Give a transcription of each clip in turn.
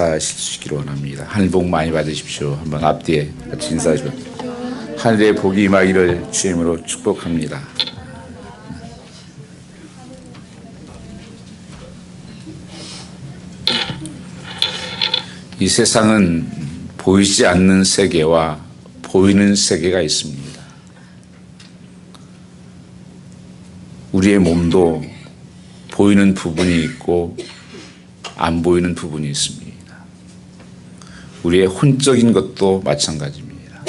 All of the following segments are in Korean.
인사하시기를 원합니다. 하늘 복 많이 받으십시오. 한번 앞뒤에 같이 인사하시고 하늘의 복이 임하기를 주임으로 축복합니다. 이 세상은 보이지 않는 세계와 보이는 세계가 있습니다. 우리의 몸도 보이는 부분이 있고 안 보이는 부분이 있습니다. 우리의 혼적인 것도 마찬가지입니다.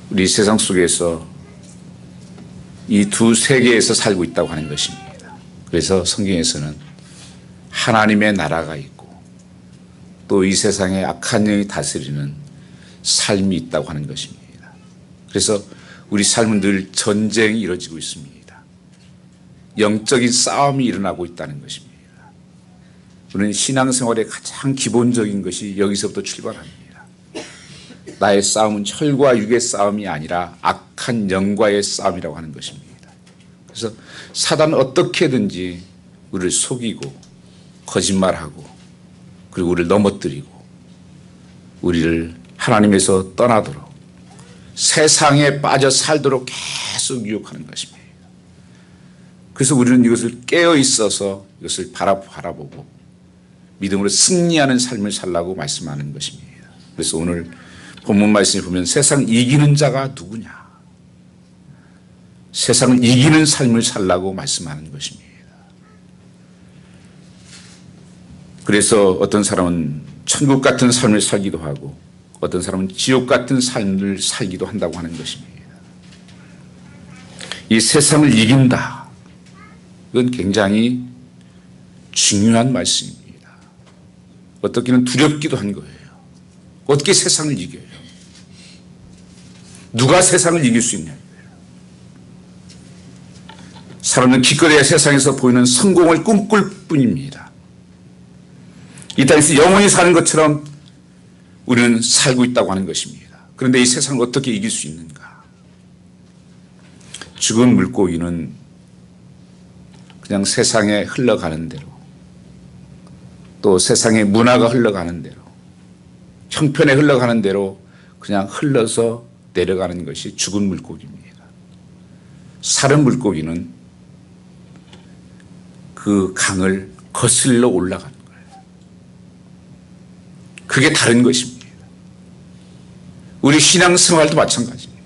우리 세상 속에서 이 두 세계에서 살고 있다고 하는 것입니다. 그래서 성경에서는 하나님의 나라가 있고 또 이 세상에 악한 영이 다스리는 삶이 있다고 하는 것입니다. 그래서 우리 삶은 늘 전쟁이 이루어지고 있습니다. 영적인 싸움이 일어나고 있다는 것입니다. 우리는 신앙생활의 가장 기본적인 것이 여기서부터 출발합니다. 나의 싸움은 혈과 육의 싸움이 아니라 악한 영과의 싸움이라고 하는 것입니다. 그래서 사단은 어떻게든지 우리를 속이고 거짓말하고 그리고 우리를 넘어뜨리고 우리를 하나님에서 떠나도록 세상에 빠져 살도록 계속 유혹하는 것입니다. 그래서 우리는 이것을 깨어 있어서 이것을 바라보고 믿음으로 승리하는 삶을 살라고 말씀하는 것입니다. 그래서 오늘 본문 말씀을 보면 세상 이기는 자가 누구냐? 세상을 이기는 삶을 살라고 말씀하는 것입니다. 그래서 어떤 사람은 천국 같은 삶을 살기도 하고 어떤 사람은 지옥 같은 삶을 살기도 한다고 하는 것입니다. 이 세상을 이긴다. 이건 굉장히 중요한 말씀입니다. 어떻게는 두렵기도 한 거예요. 어떻게 세상을 이겨요? 누가 세상을 이길 수 있냐고요. 사람은 기껏해야 세상에서 보이는 성공을 꿈꿀 뿐입니다. 이 땅에서 영원히 사는 것처럼 우리는 살고 있다고 하는 것입니다. 그런데 이 세상을 어떻게 이길 수 있는가? 죽은 물고기는 그냥 세상에 흘러가는 대로 또 세상의 문화가 흘러가는 대로 형편에 흘러가는 대로 그냥 흘러서 내려가는 것이 죽은 물고기입니다. 살은 물고기는 그 강을 거슬러 올라가는 거예요. 그게 다른 것입니다. 우리 신앙생활도 마찬가지입니다.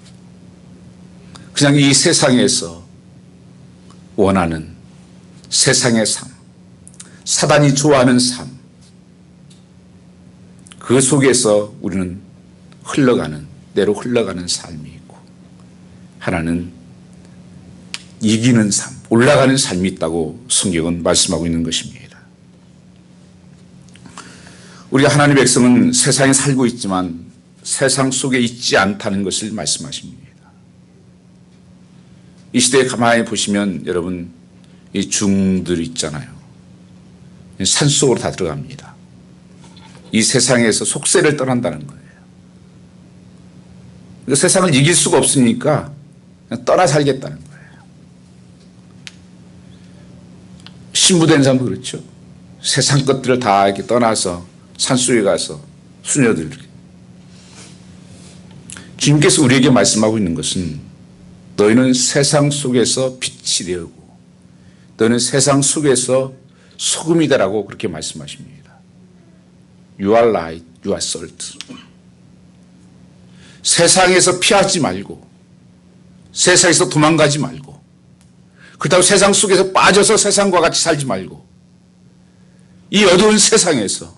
그냥 이 세상에서 원하는 세상의 삶, 사단이 좋아하는 삶, 그 속에서 우리는 때로 흘러가는 삶이 있고 하나는 이기는 삶, 올라가는 삶이 있다고 성경은 말씀하고 있는 것입니다. 우리가 하나님의 백성은 세상에 살고 있지만 세상 속에 있지 않다는 것을 말씀하십니다. 이 시대에 가만히 보시면 여러분 이 중들 있잖아요. 산속으로 다 들어갑니다. 이 세상에서 속세를 떠난다는 거예요. 그러니까 세상을 이길 수가 없으니까 그냥 떠나 살겠다는 거예요. 신부된 사람도 그렇죠. 세상 것들을 다 이렇게 떠나서 산속에 가서 수녀들. 주님께서 우리에게 말씀하고 있는 것은 너희는 세상 속에서 빛이 되고 너희는 세상 속에서 소금이다라고 그렇게 말씀하십니다. You are light, you are salt. 세상에서 피하지 말고 세상에서 도망가지 말고 그렇다고 세상 속에서 빠져서 세상과 같이 살지 말고 이 어두운 세상에서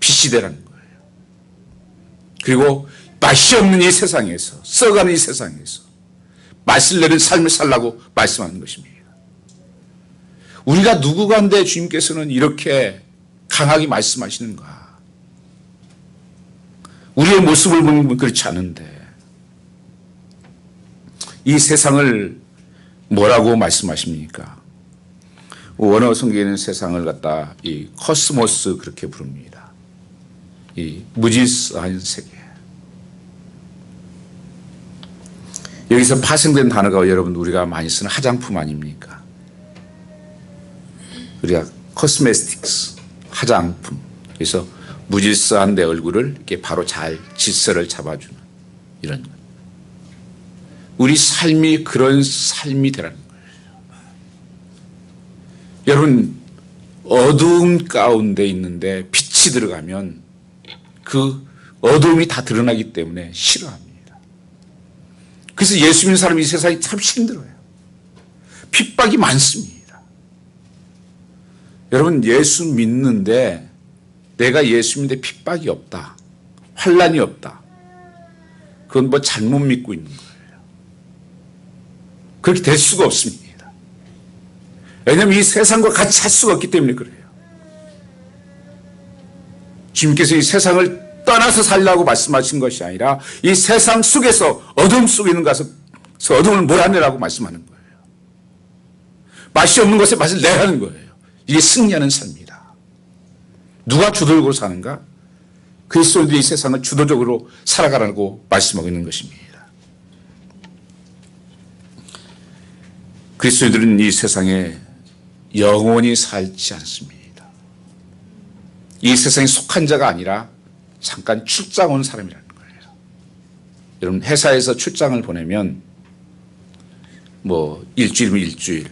빛이 되라는 거예요. 그리고 맛이 없는 이 세상에서 썩어가는 이 세상에서 맛을 내는 삶을 살라고 말씀하는 것입니다. 우리가 누구간데 주님께서는 이렇게 강하게 말씀하시는가? 우리의 모습을 보면 그렇지 않은데 이 세상을 뭐라고 말씀하십니까? 원어 성경에는 세상을 갖다 이 코스모스 그렇게 부릅니다. 이 무질서한 세계. 여기서 파생된 단어가 여러분 우리가 많이 쓰는 화장품 아닙니까? 우리가 코스메틱스 화장품. 그래서 무질서한 내 얼굴을 이렇게 바로 잘 질서를 잡아주는 이런 것. 우리 삶이 그런 삶이 되라는 거예요. 여러분, 어두움 가운데 있는데 빛이 들어가면 그 어두움이 다 드러나기 때문에 싫어합니다. 그래서 예수 믿는 사람이 이 세상이 참 힘들어요. 핍박이 많습니다. 여러분, 예수 믿는데 내가 예수 믿는데 핍박이 없다, 환난이 없다, 그건 뭐 잘못 믿고 있는 거예요. 그렇게 될 수가 없습니다. 왜냐하면 이 세상과 같이 할 수가 없기 때문에 그래요. 주님께서 이 세상을 떠나서 살라고 말씀하신 것이 아니라 이 세상 속에서 어둠 속에 있는 가서 어둠을 몰아내라고 말씀하는 거예요. 맛이 없는 것에 맛을 내라는 거예요. 이게 승리하는 삶이다. 누가 주도적으로 사는가? 그리스도인들이 이 세상을 주도적으로 살아가라고 말씀하고 있는 것입니다. 그리스도인들은 이 세상에 영원히 살지 않습니다. 이 세상에 속한 자가 아니라 잠깐 출장 온 사람이라는 거예요. 여러분, 회사에서 출장을 보내면 뭐 일주일이면 일주일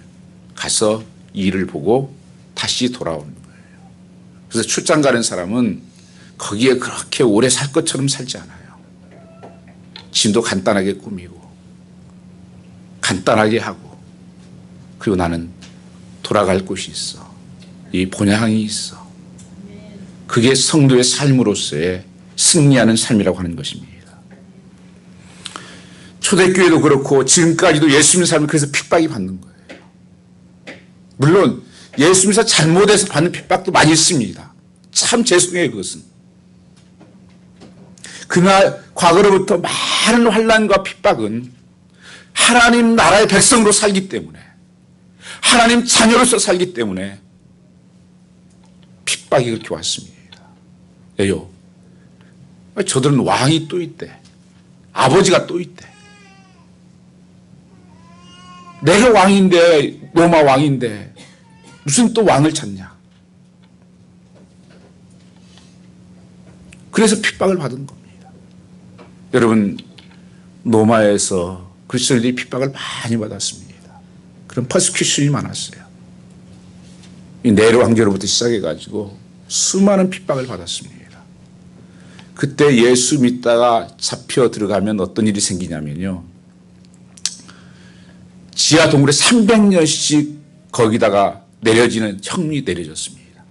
가서 일을 보고 다시 돌아오는 거예요. 그래서 출장 가는 사람은 거기에 그렇게 오래 살 것처럼 살지 않아요. 짐도 간단하게 꾸미고 간단하게 하고, 그리고 나는 돌아갈 곳이 있어. 이 본향이 있어. 그게 성도의 삶으로서의 승리하는 삶이라고 하는 것입니다. 초대교회도 그렇고 지금까지도 예수 믿는 사람이 그래서 핍박이 받는 거예요. 물론 예수 믿어서 잘못해서 받는 핍박도 많이 있습니다. 참 죄송해요, 그것은. 그날 과거로부터 많은 환난과 핍박은 하나님 나라의 백성으로 살기 때문에, 하나님 자녀로서 살기 때문에 핍박이 그렇게 왔습니다. 왜요? 저들은 왕이 또 있대. 아버지가 또 있대. 내가 왕인데, 로마 왕인데 무슨 또 왕을 찾냐. 그래서 핍박을 받은 겁니다. 여러분, 로마에서 그리스도인들이 핍박을 많이 받았습니다. 그런 퍼스큐션이 많았어요. 이 네로 황제로부터 시작해가지고 수많은 핍박을 받았습니다. 그때 예수 믿다가 잡혀 들어가면 어떤 일이 생기냐면요, 지하 동굴에 300년씩 거기다가 내려지는 형이 내려졌습니다.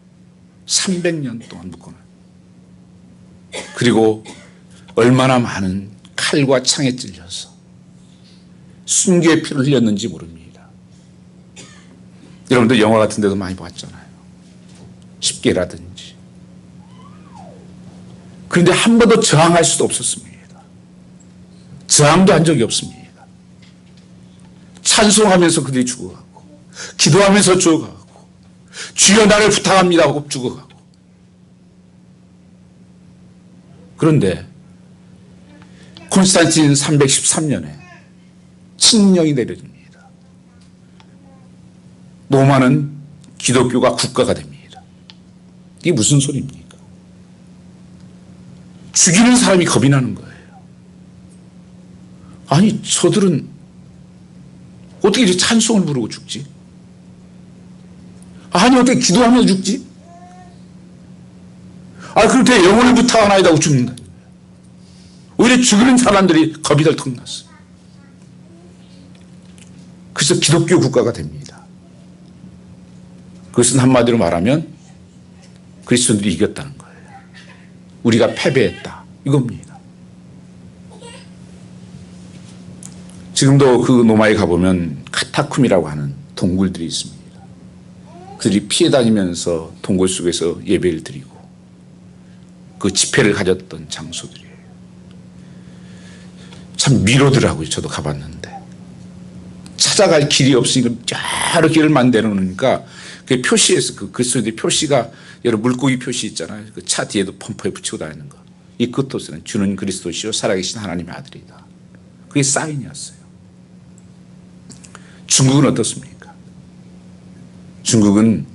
300년 동안 묶어놓은. 그리고 얼마나 많은 칼과 창에 찔려서 순교의 피를 흘렸는지 모릅니다. 여러분들 영화 같은 데도 많이 봤잖아요. 10개라든지. 그런데 한 번도 저항할 수도 없었습니다. 저항도 한 적이 없습니다. 찬송하면서 그들이 죽어가고, 기도하면서 죽어가고, 주여 나를 부탁합니다 하고 죽어가고. 그런데 콘스탄틴 313년에 칙령이 내려집니다. 로마는 기독교가 국가가 됩니다. 이게 무슨 소리입니까? 죽이는 사람이 겁이 나는 거예요. 아니, 저들은 어떻게 이렇게 찬송을 부르고 죽지? 아니, 어떻게 기도하면서 죽지? 아, 그런데 영혼을 부탁하나이다 하고 죽는다. 오히려 죽이는 사람들이 겁이 덜컥 났어요. 그래서 기독교 국가가 됩니다. 그것은 한마디로 말하면 그리스도인들이 이겼다는 거예요. 우리가 패배했다, 이겁니다. 지금도 그 노마에 가보면 카타쿰이라고 하는 동굴들이 있습니다. 그들이 피해 다니면서 동굴 속에서 예배를 드리고 그 집회를 가졌던 장소들이에요. 참 미로더라고요. 저도 가봤는데 찾아갈 길이 없으니까 여러 길을 만들어 놓으니까 그 표시에서 그 그리스도인들의 표시가 여러 물고기 표시 있잖아요. 그 차 뒤에도 펌프에 붙이고 다니는 거. 이 끝도서는 주는 그리스도시요 살아계신 하나님의 아들이다. 그게 사인이었어요. 중국은 어떻습니까? 중국은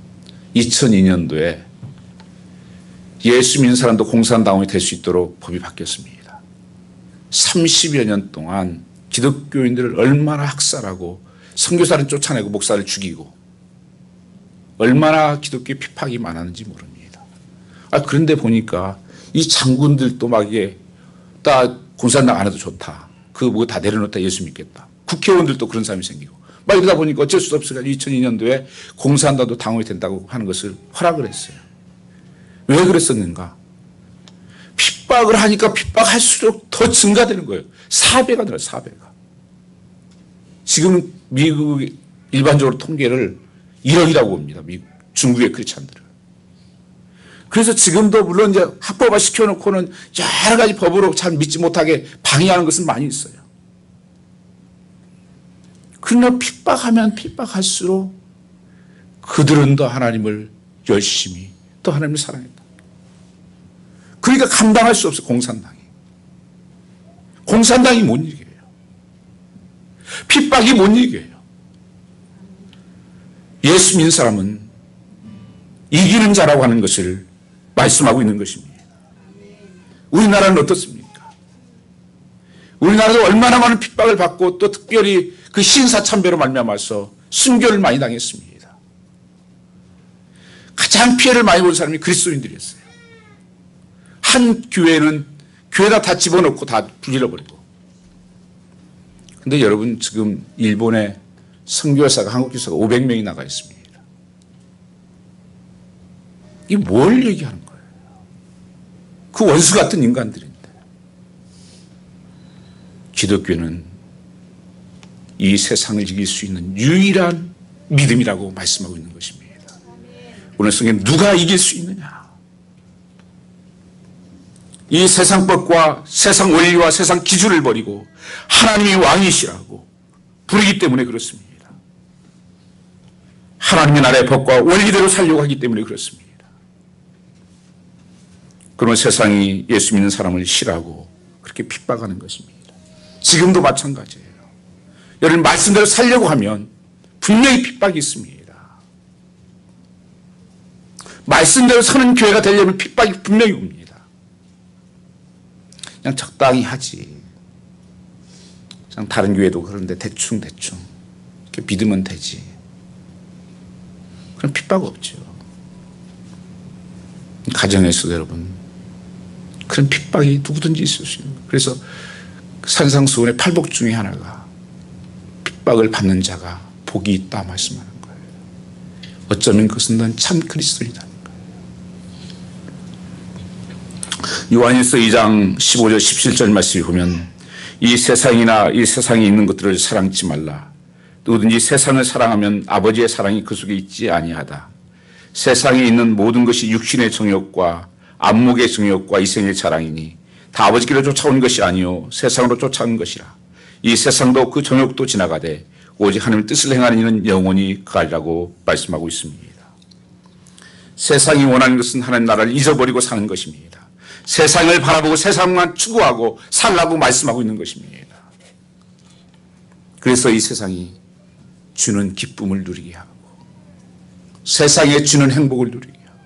2002년도에 예수 믿는 사람도 공산당원이 될 수 있도록 법이 바뀌었습니다. 30여 년 동안 기독교인들을 얼마나 학살하고 선교사를 쫓아내고 목사를 죽이고 얼마나 기독교의 핍박이 많았는지 모릅니다. 그런데 보니까 이 장군들도 막 이게 다 공산당 안 해도 좋다. 그거 뭐 다 내려놓다 예수 믿겠다. 국회의원들도 그런 사람이 생기고 막 이러다 보니까 어쩔 수 없어가지고 2002년도에 공산당도 당원이 된다고 하는 것을 허락을 했어요. 왜 그랬었는가? 핍박을 하니까 핍박할수록 더 증가되는 거예요. 4배가 늘어요. 4배가. 지금은 미국 일반적으로 통계를 1억이라고 봅니다. 미국, 중국의 크리스찬들은. 그래서 지금도 물론 이제 합법화 시켜놓고는 여러 가지 법으로 잘 믿지 못하게 방해하는 것은 많이 있어요. 그러나 핍박하면 핍박할수록 그들은 더 하나님을 열심히 또 하나님을 사랑했다. 그러니까 감당할 수 없어. 공산당이 못 이겨요. 핍박이 못 이겨요. 예수 믿는 사람은 이기는 자라고 하는 것을 말씀하고 있는 것입니다. 우리나라는 어떻습니까? 우리나라도 얼마나 많은 핍박을 받고 또 특별히 그 신사참배로 말미암아서 순교를 많이 당했습니다. 가장 피해를 많이 본 사람이 그리스도인들이었어요. 한 교회는 교회다 다 집어넣고 다 불질러버리고. 근데 여러분 지금 일본에 선교사가 한국 교사가 500명이 나가 있습니다. 이게 뭘 얘기하는 거예요? 그 원수 같은 인간들인데. 기독교는 이 세상을 이길 수 있는 유일한 믿음이라고 말씀하고 있는 것입니다. 오늘 성경에 누가 이길 수 있느냐? 이 세상 법과 세상 원리와 세상 기준을 버리고 하나님이 왕이시라고 부르기 때문에 그렇습니다. 하나님의 나라의 법과 원리대로 살려고 하기 때문에 그렇습니다. 그러면 세상이 예수 믿는 사람을 싫어하고 그렇게 핍박하는 것입니다. 지금도 마찬가지예요. 여러분 말씀대로 살려고 하면 분명히 핍박이 있습니다. 말씀대로 사는 교회가 되려면 핍박이 분명히 옵니다. 그냥 적당히 하지. 그냥 다른 교회도 그런데 대충 이렇게 믿으면 되지. 그럼 핍박 없죠. 가정에서도 여러분 그런 핍박이 누구든지 있을 수 있는 거예요. 그래서 산상수훈의 팔복 중에 하나가 핍박을 받는 자가 복이 있다 말씀하는 거예요. 어쩌면 그것은 넌 참 그리스도인이라는 거예요. 요한일서 2장 15절 17절 말씀을 보면 이 세상이나 이 세상에 있는 것들을 사랑치 말라. 누구든지 세상을 사랑하면 아버지의 사랑이 그 속에 있지 아니하다. 세상에 있는 모든 것이 육신의 정욕과 안목의 정욕과 이생의 자랑이니 다 아버지께로 쫓아온 것이 아니요 세상으로 쫓아온 것이라. 이 세상도 그 정욕도 지나가되 오직 하나님의 뜻을 행하는 이는 영원히 가리라고 말씀하고 있습니다. 세상이 원하는 것은 하나님 나라를 잊어버리고 사는 것입니다. 세상을 바라보고 세상만 추구하고 살라고 말씀하고 있는 것입니다. 그래서 이 세상이 주는 기쁨을 누리게 하고 세상에 주는 행복을 누리게 하고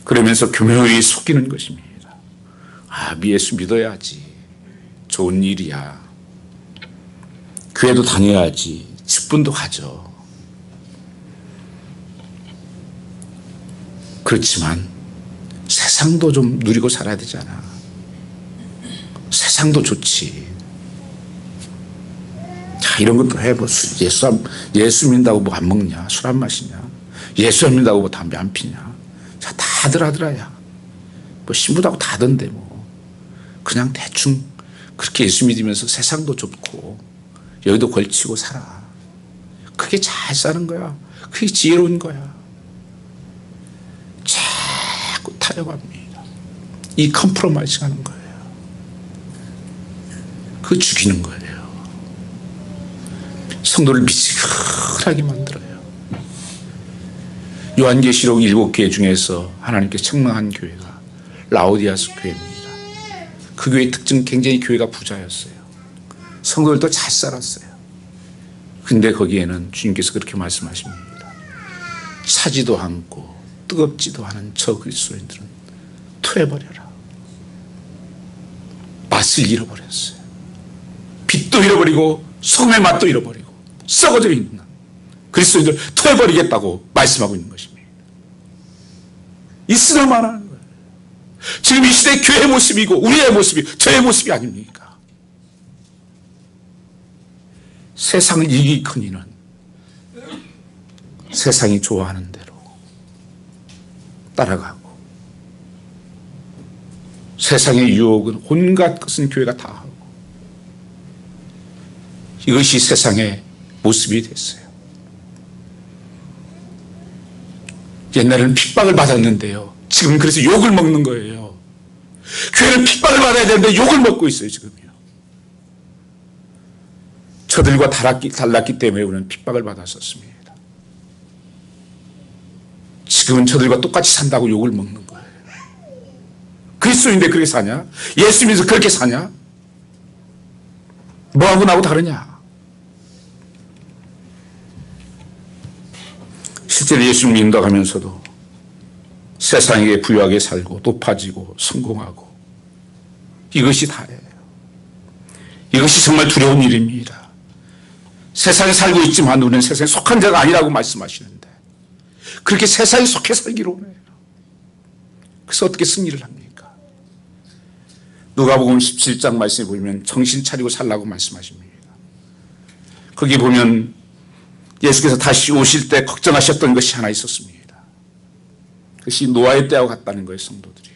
그러면서 교묘히 속이는 것입니다. 예수 믿어야지. 좋은 일이야. 교회도 다녀야지. 직분도 가져. 그렇지만 세상도 좀 누리고 살아야 되잖아. 세상도 좋지. 이런 것도 해. 예수 믿는다고 뭐 안 먹냐? 술 안 마시냐? 예수 안 믿는다고 뭐 담배 안 피냐? 다들 하더라야. 뭐 신부다고 다 하던데 뭐. 그냥 대충 그렇게 예수 믿으면서 세상도 좁고 여기도 걸치고 살아. 그게 잘 사는 거야. 그게 지혜로운 거야. 자꾸 타협합니다. 이 컴프로마이즈 하는 거예요. 그거 죽이는 거예요. 성도를 미지근하게 만들어요. 요한계시록 7개 중에서 하나님께 청명한 교회가 라오디아스 교회입니다. 그 교회의 특징은 굉장히 교회가 부자였어요. 성도들도 잘 살았어요. 근데 거기에는 주님께서 그렇게 말씀하십니다. 차지도 않고 뜨겁지도 않은 저 그리스도인들은 토해버려라. 맛을 잃어버렸어요. 빛도 잃어버리고 소금의 맛도 잃어버리고 썩어져 있는 그리스도인들 토해버리겠다고 말씀하고 있는 것입니다. 있으나 말하는 거예요. 지금 이 시대의 교회의 모습이고 우리의 모습이 저의 모습이 아닙니까? 세상을 이기거니는 세상이 좋아하는 대로 따라가고 세상의 유혹은 온갖 것은 교회가 다 하고 이것이 세상의 모습이 됐어요. 옛날에는 핍박을 받았는데요. 지금 그래서 욕을 먹는 거예요. 교회는 핍박을 받아야 되는데 욕을 먹고 있어요, 지금요. 저들과 달랐기 때문에 우리는 핍박을 받았었습니다. 지금은 저들과 똑같이 산다고 욕을 먹는 거예요. 그리스도인데 그렇게 사냐? 예수 믿어서 그렇게 사냐? 뭐하고 나하고 다르냐? 실제로 예수를 믿는다면서도 세상에게 부유하게 살고 높아지고 성공하고 이것이 다예요. 이것이 정말 두려운 일입니다. 세상에 살고 있지만 우리는 세상에 속한 자가 아니라고 말씀하시는데 그렇게 세상에 속해 살기로 해요. 그래서 어떻게 승리를 합니까? 누가복음 17장 말씀에 보면 정신 차리고 살라고 말씀하십니다. 거기 보면 예수께서 다시 오실 때 걱정하셨던 것이 하나 있었습니다. 그것이 노아의 때와 같다는 거예요, 성도들이.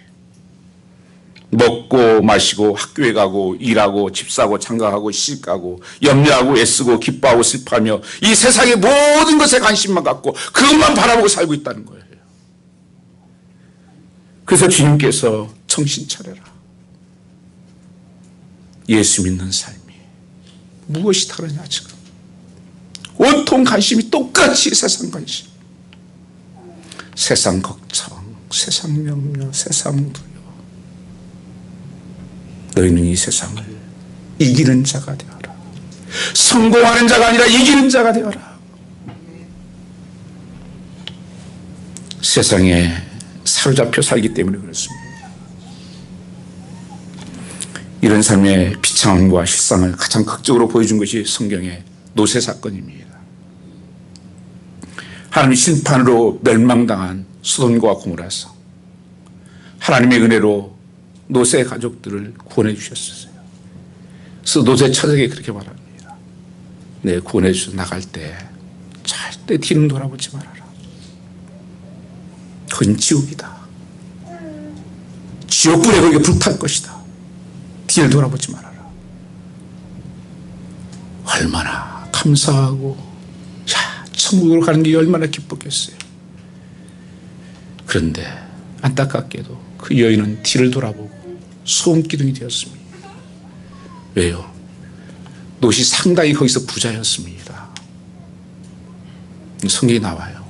먹고 마시고 학교에 가고 일하고 집 사고 장가가고 시집 가고 염려하고 애쓰고 기뻐하고 슬퍼하며 이 세상의 모든 것에 관심만 갖고 그것만 바라보고 살고 있다는 거예요. 그래서 주님께서 정신 차려라. 예수 믿는 삶이 무엇이 다르냐 지금. 온통 관심이 똑같이 세상 관심. 세상 걱정, 세상 명령, 세상 두려움. 너희는 이 세상을 이기는 자가 되어라. 성공하는 자가 아니라 이기는 자가 되어라. 세상에 사로잡혀 살기 때문에 그렇습니다. 이런 삶의 비참함과 실상을 가장 극적으로 보여준 것이 성경의 노새 사건입니다. 하나님의 심판으로 멸망당한 소돔과 고모라서 하나님의 은혜로 노새 가족들을 구원해 주셨어요. 그래서 노새 처제에게 그렇게 말합니다. 내 구원해 주셔서 나갈 때 절대 뒤는 돌아보지 말아라. 그건 지옥이다. 지옥불에 거기에 불탈 것이다. 뒤를 돌아보지 말아라. 얼마나 감사하고 천국으로 가는 게 얼마나 기뻤겠어요. 그런데 안타깝게도 그 여인은 뒤를 돌아보고 소음기둥이 되었습니다. 왜요? 롯이 상당히 거기서 부자였습니다. 성경이 나와요.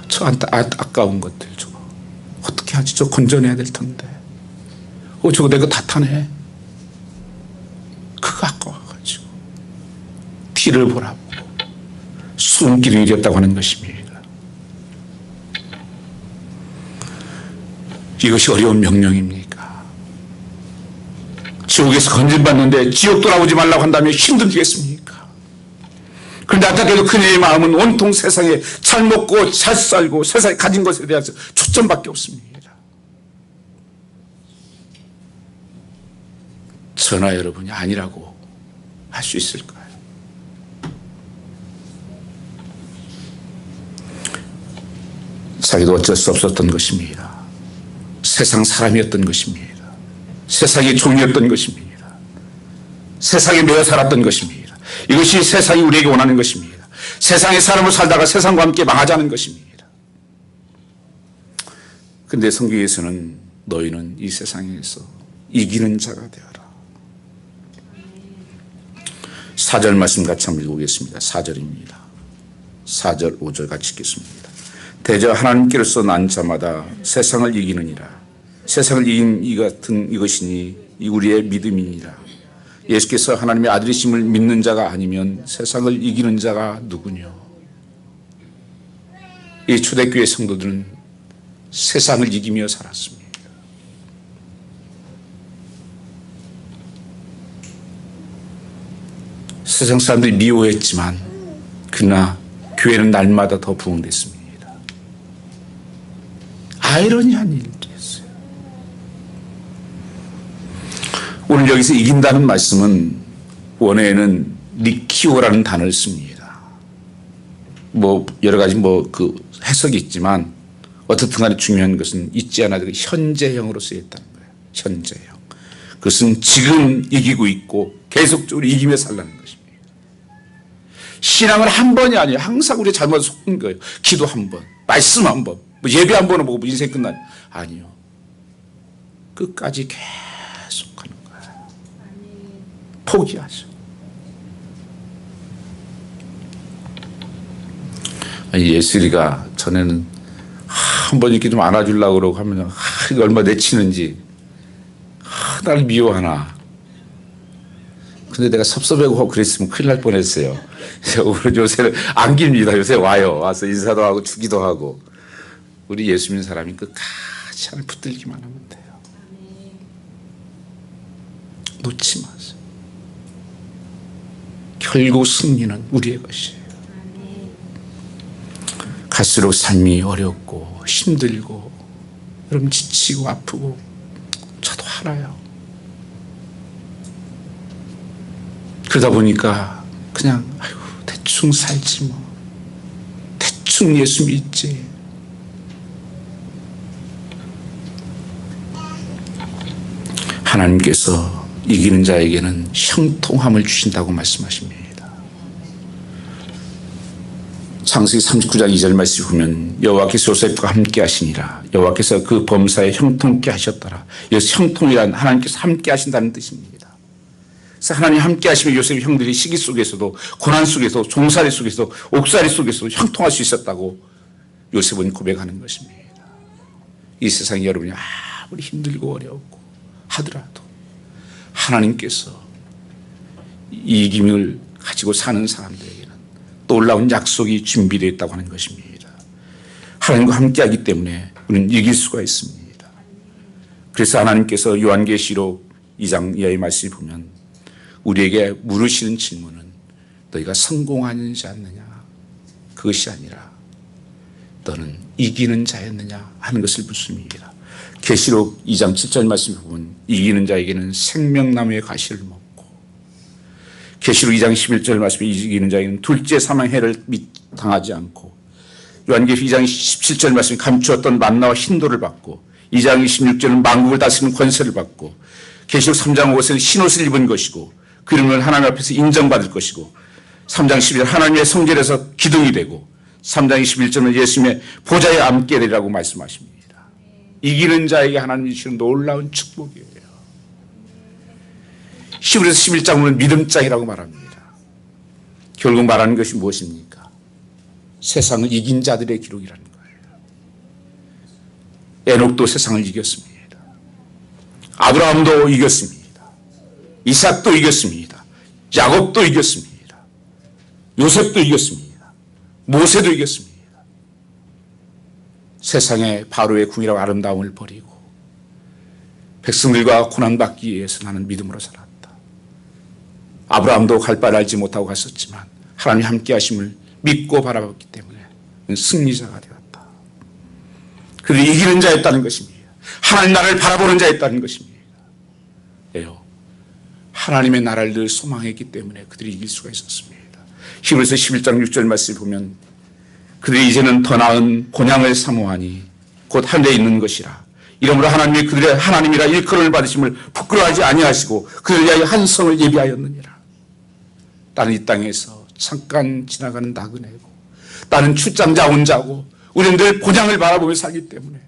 저 아까운 것들 저거 어떻게 하지? 저 건져내야 될 텐데. 저거 내가 다 타네. 그거 아까워가지고 뒤를 보라고 숨기둥이 되었다고 하는 것입니다. 이것이 어려운 명령입니까? 지옥에서 건진받는데 지옥 돌아오지 말라고 한다면 힘들겠습니까? 그런데 안타깝게도 그녀의 마음은 온통 세상에 잘 먹고 잘 살고 세상에 가진 것에 대해서 초점밖에 없습니다. 저나 여러분이 아니라고 할 수 있을까요? 자기도 어쩔 수 없었던 것입니다. 세상 사람이었던 것입니다. 세상의 종이었던 것입니다. 세상에 매여 살았던 것입니다. 이것이 세상이 우리에게 원하는 것입니다. 세상의 사람으로 살다가 세상과 함께 망하자는 것입니다. 그런데 성경에서는 너희는 이 세상에서 이기는 자가 되어라. 4절 말씀 같이 한번 읽어보겠습니다. 4절입니다. 4절 5절 같이 읽겠습니다. 대저 하나님께로서 난 자마다 세상을 이기느니라. 세상을 이긴 이것이니 이 우리의 믿음이니라. 예수께서 하나님의 아들이심을 믿는 자가 아니면 세상을 이기는 자가 누구뇨? 이 초대교회 성도들은 세상을 이기며 살았습니다. 세상 사람들이 미워했지만 그러나 교회는 날마다 더 부흥됐습니다. 아이러니한 일이었어요. 오늘 여기서 이긴다는 말씀은 원어에는 니키오라는 단어를 씁니다. 여러 가지 그 해석이 있지만 어떻든 간에 중요한 것은 잊지 않아도 현재형으로 쓰였다는 거예요. 현재형. 그것은 지금 이기고 있고 계속적으로 이기며 살라는 것입니다. 신앙은 한 번이 아니에요. 항상 우리 잘못 속은 거예요. 기도 한 번, 말씀 한 번, 예배 한 번은 보고 인생 끝나요. 아니요. 끝까지 계속 하는 거예요. 포기하죠. 예슬이가 전에는 한 번 이렇게 좀 안아주려고 그러고 하면 이거 얼마 내치는지 나를 미워하나. 근데 내가 섭섭하고 그랬으면 큰일 날 뻔했어요. 요새는 안깁니다. 요새 와서 인사도 하고 주기도 하고. 우리 예수 믿는 사람이 끝까지 하나님 붙들기만 하면 돼요. 놓지 마세요. 결국 승리는 우리의 것이에요. 갈수록 삶이 어렵고 힘들고 여러분 지치고 아프고 저도 알아요. 그러다 보니까 그냥 대충 살지 뭐. 대충 예수 믿지. 하나님께서 이기는 자에게는 형통함을 주신다고 말씀하십니다. 창세기 39장 2절 말씀 보면 여호와께서 요셉과 함께 하시니라. 여호와께서 그 범사에 형통케 하셨더라. 여기서 형통이란 하나님께서 함께 하신다는 뜻입니다. 그래서 하나님 함께 하시면 요셉의 형들이 시기 속에서도 고난 속에서 종살이 속에서 옥살이 속에서도 형통할 수 있었다고 요셉은 고백하는 것입니다. 이 세상에 여러분이 아무리 힘들고 어렵고 하더라도 하나님께서 이김을 가지고 사는 사람들에게는 놀라운 약속이 준비되어 있다고 하는 것입니다. 하나님과 함께하기 때문에 우리는 이길 수가 있습니다. 그래서 하나님께서 요한계시록 2장 이하의 말씀을 보면 우리에게 물으시는 질문은 너희가 성공하는지 않느냐 그것이 아니라 너는 이기는 자였느냐 하는 것을 묻습니다. 계시록 2장 7절 말씀을 보면 이기는 자에게는 생명나무의 가시를 먹고 계시록 2장 11절 말씀에 이기는 자에게는 둘째 사망해를 당하지 않고 요한계시록 2장 17절 말씀에 감추었던 만나와 흰돌을 받고 2장 26절은 만국을 다스리는 권세를 받고 계시록 3장 5절은 흰옷을 입은 것이고 그러면 하나님 앞에서 인정받을 것이고 3장 12절 하나님의 성전에서 기둥이 되고 3장 21절은 예수님의 보좌에 앉게 되리라고 말씀하십니다. 이기는 자에게 하나님이 주시는 놀라운 축복이에요. 히브리서 11장 보면 믿음장이라고 말합니다. 결국 말하는 것이 무엇입니까? 세상을 이긴 자들의 기록이라는 거예요. 에녹도 세상을 이겼습니다. 아브라함도 이겼습니다. 이삭도 이겼습니다. 야곱도 이겼습니다. 요셉도 이겼습니다. 모세도 이겼습니다. 세상에 바로의 궁이라고 아름다움을 버리고 백성들과 고난받기 위해서 나는 믿음으로 살았다. 아브라함도 갈 바를 알지 못하고 갔었지만 하나님 함께 하심을 믿고 바라봤기 때문에 승리자가 되었다. 그들이 이기는 자였다는 것입니다. 하나님 나라를 바라보는 자였다는 것입니다. 왜요? 하나님의 나라를 늘 소망했기 때문에 그들이 이길 수가 있었습니다. 히브리서 11장 6절 말씀을 보면 그들이 이제는 더 나은 본향을 사모하니 곧 하늘에 있는 것이라. 이러므로 하나님이 그들의 하나님이라 일컬음을 받으심을 부끄러워하지 아니하시고 그들을 위하여 한 성을 예비하였느니라. 나는 이 땅에서 잠깐 지나가는 나그네고 나는 출장자 온 자고 우리는 늘 본향을 바라보며 살기 때문에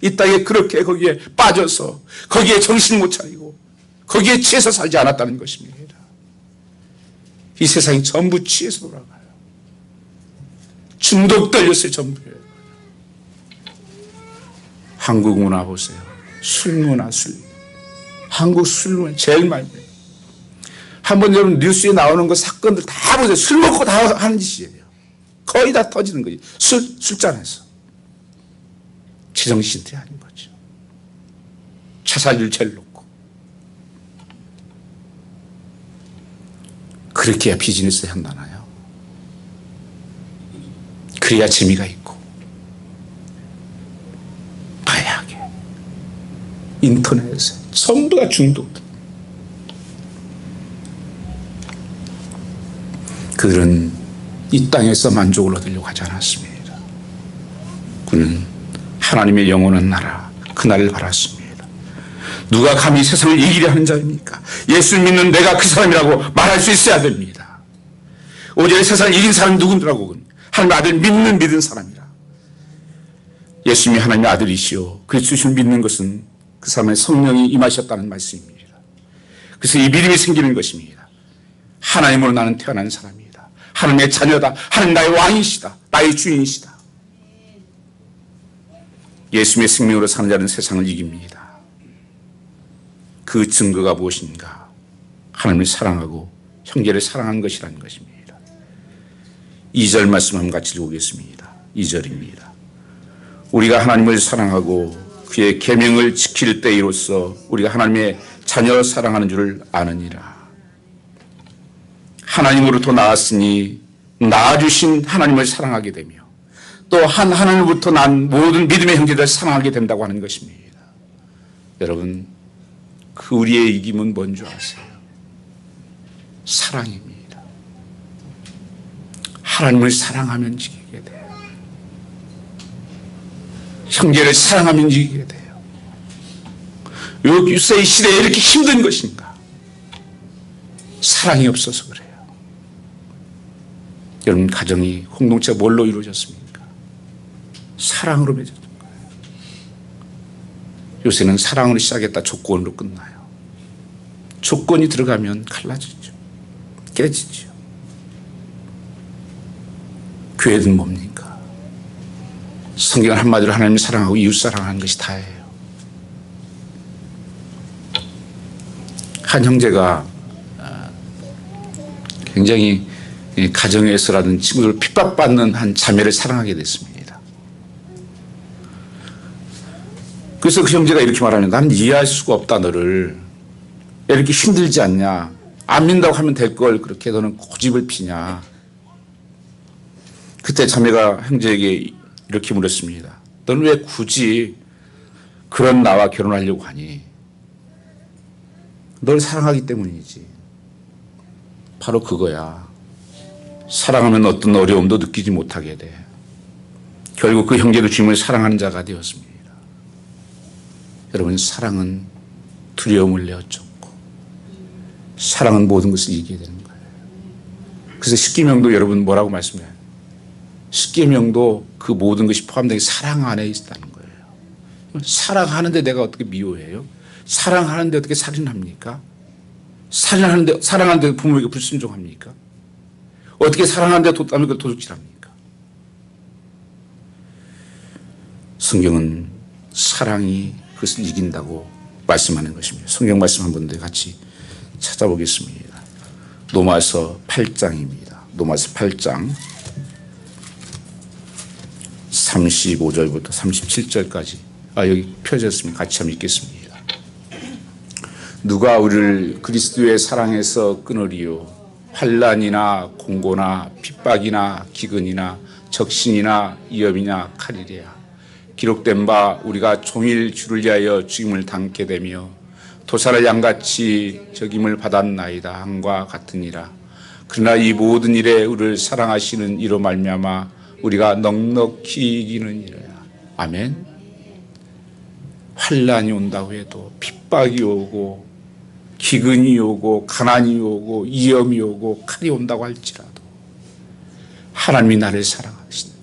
이 땅에 그렇게 거기에 빠져서 거기에 정신 못 차리고 거기에 취해서 살지 않았다는 것입니다. 이 세상이 전부 취해서 돌아가요. 중독 걸렸어요. 전부. 한국 문화 보세요. 술 문화, 술. 한국 술 문화 제일 많이 돼요. 한번 여러분 뉴스에 나오는 거 사건들 다 보세요. 술 먹고 다 하는 짓이에요. 거의 다 터지는 거지. 술잔에서. 제정신이 아닌 거죠. 자살률 제일 높고. 그렇게 해야 비즈니스 현나나요? 그래야 재미가 있고. 마약에, 인터넷에 전부 다 중독. 그들은 이 땅에서 만족을 얻으려고 하지 않았습니다. 그는 하나님의 영원한 나라, 그날을 바랐습니다. 누가 감히 세상을 이기려 하는 자입니까? 예수 믿는 내가 그 사람이라고 말할 수 있어야 됩니다. 오직 세상을 이긴 사람이 누군데라고? 하나님의 아들 믿는 사람이라. 예수님이 하나님의 아들이시오. 그리스도를 믿는 것은 그 사람의 성령이 임하셨다는 말씀입니다. 그래서 이 믿음이 생기는 것입니다. 하나님으로 나는 태어난 사람이다. 하나님의 자녀다. 하나님 나의 왕이시다. 나의 주인이시다. 예수님의 생명으로 사는 자는 세상을 이깁니다. 그 증거가 무엇인가? 하나님을 사랑하고 형제를 사랑한 것이라는 것입니다. 2절 말씀 한번 같이 읽어보겠습니다. 2절입니다. 우리가 하나님을 사랑하고 그의 계명을 지킬 때이로써 우리가 하나님의 자녀 사랑하는 줄을 아느니라. 하나님으로부터 나왔으니 낳아주신 하나님을 사랑하게 되며 또 한 하나님으로부터 난 모든 믿음의 형제들을 사랑하게 된다고 하는 것입니다. 여러분, 그 우리의 이김은 뭔 줄 아세요? 사랑입니다. 하나님을 사랑하면 이기게 돼요. 형제를 사랑하면 이기게 돼요. 왜 유세의 시대에 이렇게 힘든 것인가? 사랑이 없어서 그래요. 여러분, 가정이, 공동체가 뭘로 이루어졌습니까? 사랑으로 맺어진 거예요. 요새는 사랑으로 시작했다 조건으로 끝나요. 조건이 들어가면 갈라지죠. 깨지죠. 교회는 뭡니까? 성경은 한마디로 하나님을 사랑하고 이웃 사랑하는 것이 다예요. 한 형제가 굉장히 가정에서라든 친구들 핍박받는 한 자매를 사랑하게 됐습니다. 그래서 그 형제가 이렇게 말합니다. 나는 이해할 수가 없다, 너를. 이렇게 힘들지 않냐. 안 믿는다고 하면 될 걸 그렇게 너는 고집을 피냐. 그때 자매가 형제에게 이렇게 물었습니다. 너는 왜 굳이 그런 나와 결혼하려고 하니? 널 사랑하기 때문이지. 바로 그거야. 사랑하면 어떤 어려움도 느끼지 못하게 돼. 결국 그 형제도 주님을 사랑하는 자가 되었습니다. 여러분, 사랑은 두려움을 내어쫓고 사랑은 모든 것을 이기게 되는 거예요. 그래서 십계명도 여러분 뭐라고 말씀해요? 십계명도 그 모든 것이 포함된 사랑 안에 있다는 거예요. 사랑하는데 내가 어떻게 미워해요? 사랑하는데 어떻게 살인합니까? 사랑하는데 부모에게 불순종합니까? 어떻게 사랑하는데 남에게 도둑질합니까? 성경은 사랑이 그것을 이긴다고 말씀하는 것입니다. 성경 말씀 한 번 더 같이 찾아보겠습니다. 로마서 8장입니다. 로마서 8장 35절부터 37절까지 여기 펴졌습니다. 같이 한번 읽겠습니다. 누가 우리를 그리스도의 사랑에서 끊으리요? 환난이나 공고나 핍박이나 기근이나 적신이나 위험이나 칼이랴. 기록된 바 우리가 종일 주를 위하여 죽임을 당게 되며 도살을 양같이 적임을 받았나이다 함과 같으니라. 그러나 이 모든 일에 우리를 사랑하시는 이로 말미암아 우리가 넉넉히 이기는 이라야. 아멘. 환난이 온다고 해도 핍박이 오고 기근이 오고 가난이 오고 위험이 오고 칼이 온다고 할지라도 하나님이 나를 사랑하신다.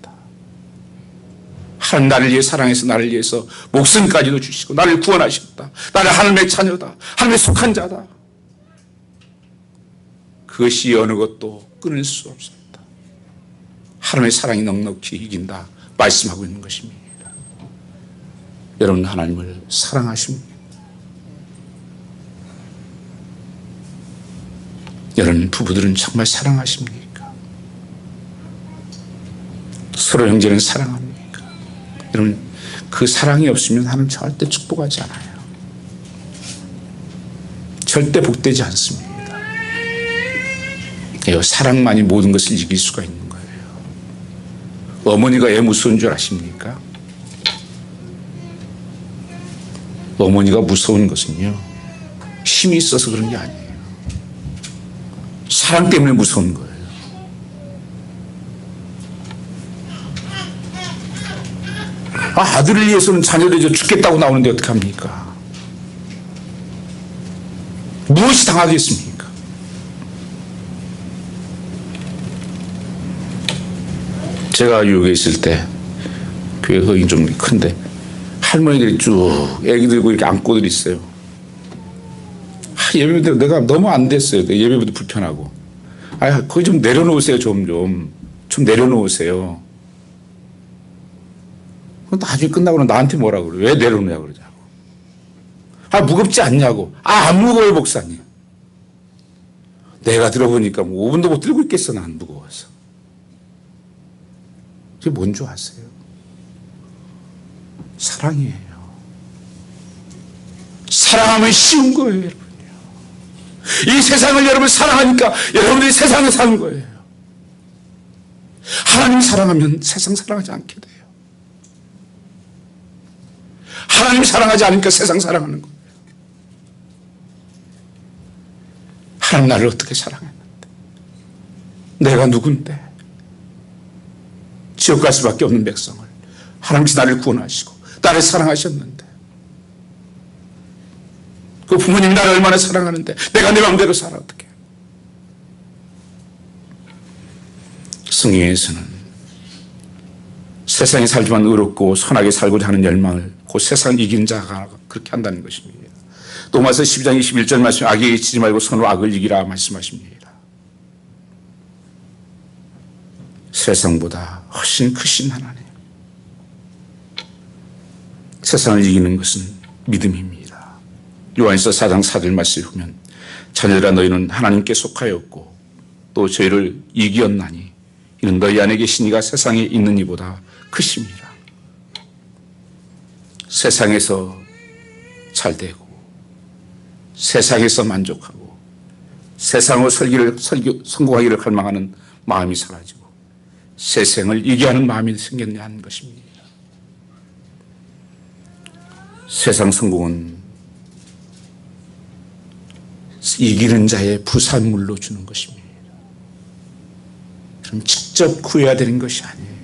하나님 나를 위해 사랑해서 나를 위해서 목숨까지도 주시고 나를 구원하셨다. 나를 하나님의 자녀다. 하나님의 속한 자다. 그것이 어느 것도 끊을 수 없습니다. 하나님의 사랑이 넉넉히 이긴다 말씀하고 있는 것입니다. 여러분, 하나님을 사랑하십니까? 여러분, 부부들은 정말 사랑하십니까? 서로 형제는 사랑합니까? 여러분, 그 사랑이 없으면 하나님 절대 축복하지 않아요. 절대 복되지 않습니다. 사랑만이 모든 것을 이길 수가 있는 거예요. 어머니가 애 무서운 줄 아십니까? 어머니가 무서운 것은요, 힘이 있어서 그런 게 아니에요. 사랑 때문에 무서운 거예요. 아들을 위해서는 자녀를 죽겠다고 나오는데 어떡합니까? 무엇이 당하겠습니까? 제가 유혹에 있을 때 교회 거기 좀 큰데 할머니들이 쭉 애기 들고 이렇게 안고들 있어요. 예배부터 내가 너무 안 됐어요. 예배부터 불편하고. 거기 좀 내려놓으세요. 좀 내려놓으세요. 나중에 끝나고는 나한테 뭐라 그래? 왜 내려놓냐 그러자고. 무겁지 않냐고. 안 무거워요, 목사님. 내가 들어보니까 5분도 못 들고 있겠어. 난 무거워서. 그게 뭔 줄 아세요? 사랑이에요. 사랑하면 쉬운 거예요, 여러분요. 이 세상을 여러분 사랑하니까 여러분들이 세상을 사는 거예요. 하나님 사랑하면 세상 사랑하지 않게 돼요. 하나님 사랑하지 않으니까 세상 사랑하는 거예요. 하나님 나를 어떻게 사랑했는데? 내가 누군데? 지옥 갈 수밖에 없는 백성을 하나님께서 나를 구원하시고 나를 사랑하셨는데, 그 부모님이 나를 얼마나 사랑하는데 내가 내 마음대로 살아 어떻게? 성경에서는 세상에 살지만 의롭고 선하게 살고자 하는 열망을 그 세상을 이기는 자가 그렇게 한다는 것입니다. 로마서 12장 21절 말씀, 악에게 지지 말고 선으로 악을 이기라 말씀하십니다. 세상보다 훨씬 크신 하나님. 세상을 이기는 것은 믿음입니다. 요한일서 4장 4절 말씀을 보면 자녀들아 너희는 하나님께 속하였고 또 저희를 이기었나니 이는 너희 안에 계신 이가 세상에 있는 이보다 크심이라. 세상에서 잘 되고 세상에서 만족하고 세상으로 성공하기를 갈망하는 마음이 사라지고 세상을 이겨하는 마음이 생겼냐는 것입니다. 세상 성공은 이기는 자의 부산물로 주는 것입니다. 그럼 직접 구해야 되는 것이 아니에요.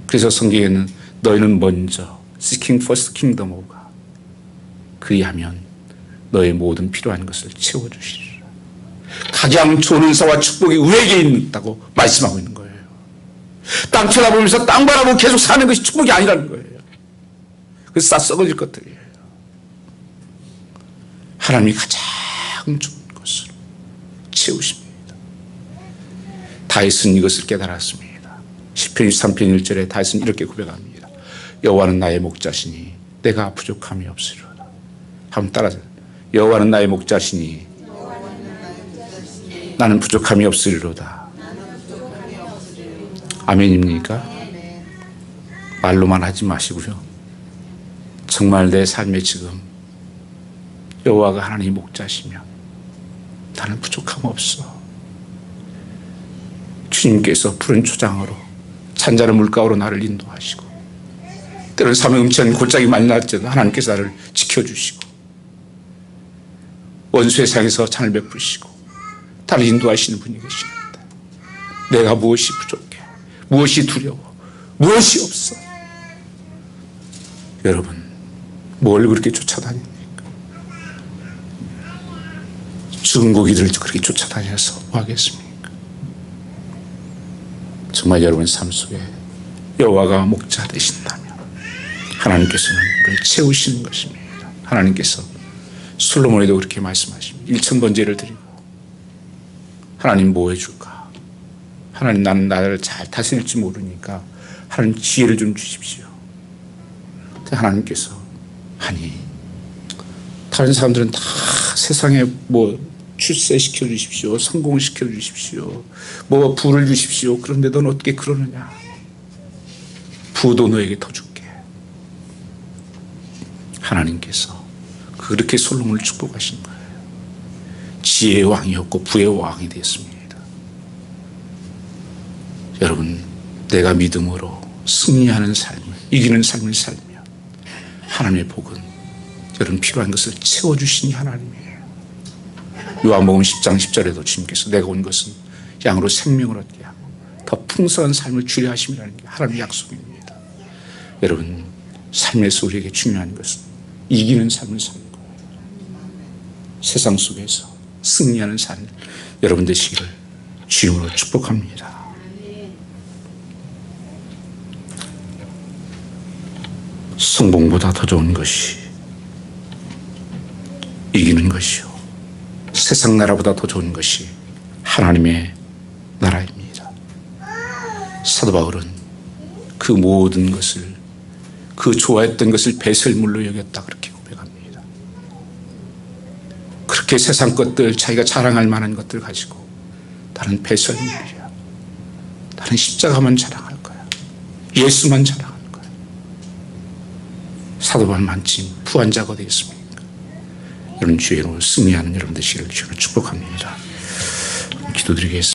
그래서 성경에는 너희는 먼저 seeking first kingdom of God, 그리하면 너의 모든 필요한 것을 채워주시리라. 가장 좋은 은사와 축복이 우리에게 있다고 말씀하고 있는 거예요. 땅 쳐다보면서 땅 바라보고 계속 사는 것이 축복이 아니라는 거예요. 그래서 다 썩어질 것들이에요. 하나님이 가장 좋은 것으로 채우십니다. 다윗은 이것을 깨달았습니다. 시편 23편 1절에 다윗은 이렇게 고백합니다. 여호와는 나의 목자시니 내가 부족함이 없으리로다. 한번 따라서, 여호와는 나의 목자시니 나는 부족함이 없으리로다. 아멘입니까? 말로만 하지 마시고요. 정말 내 삶에 지금 여호와가 하나님의 목자시면 나는 부족함 없어. 주님께서 푸른 초장으로 찬자른 물가로 나를 인도하시고 때로는 삶의 음침한 골짜기 많이 날지라도 하나님께서 나를 지켜주시고 원수의 상에서 찬을 베푸시고 나를 인도하시는 분이 계시는데 내가 무엇이 부족해? 무엇이 두려워? 무엇이 없어? 여러분, 뭘 그렇게 쫓아다닙니까? 죽은 고기들을 그렇게 쫓아다녀서 뭐 하겠습니까? 정말 여러분 삶 속에 여호와가 목자 되신다면 하나님께서는 그를 채우시는 것입니다. 하나님께서 솔로몬에도 그렇게 말씀하십니다. 1000번제를 드리고 하나님 뭐 해줄까? 하나님 나는 나를 잘 다스릴지 모르니까 하나님 지혜를 좀 주십시오. 하나님께서 아니 다른 사람들은 다 세상에 뭐 출세시켜 주십시오. 성공시켜 주십시오. 뭐 부를 주십시오. 그런데 넌 어떻게 그러느냐. 부도 너에게 더 줄게. 하나님께서 그렇게 솔로몬을 축복하신 거예요. 지혜의 왕이었고 부의 왕이 되었습니다. 여러분, 내가 믿음으로 승리하는 삶을, 이기는 삶을 살면 하나님의 복은 여러분 필요한 것을 채워주시니 하나님이에요. 요한복음 10장 10절에도 주님께서 내가 온 것은 양으로 생명을 얻게 하고 더 풍성한 삶을 주려 하심이라는 게 하나님의 약속입니다. 여러분, 삶에서 우리에게 중요한 것은 이기는 삶을 사는 거예요. 세상 속에서 승리하는 삶 여러분 되시기를 주님으로 축복합니다. 성공보다 더 좋은 것이 이기는 것이요, 세상 나라보다 더 좋은 것이 하나님의 나라입니다. 사도 바울은 그 모든 것을, 그 좋아했던 것을 배설물로 여겼다 그렇게 고백합니다. 그렇게 세상 것들, 자기가 자랑할 만한 것들 가지고 다른 배설물이야, 다른 십자가만 자랑할 거야, 예수만 자랑할 거야. 사도 바울만큼 부한 자가 되겠습니까? 여러분, 주의로 승리하는 여러분 되시기를 주로 축복합니다. 기도드리겠습니다.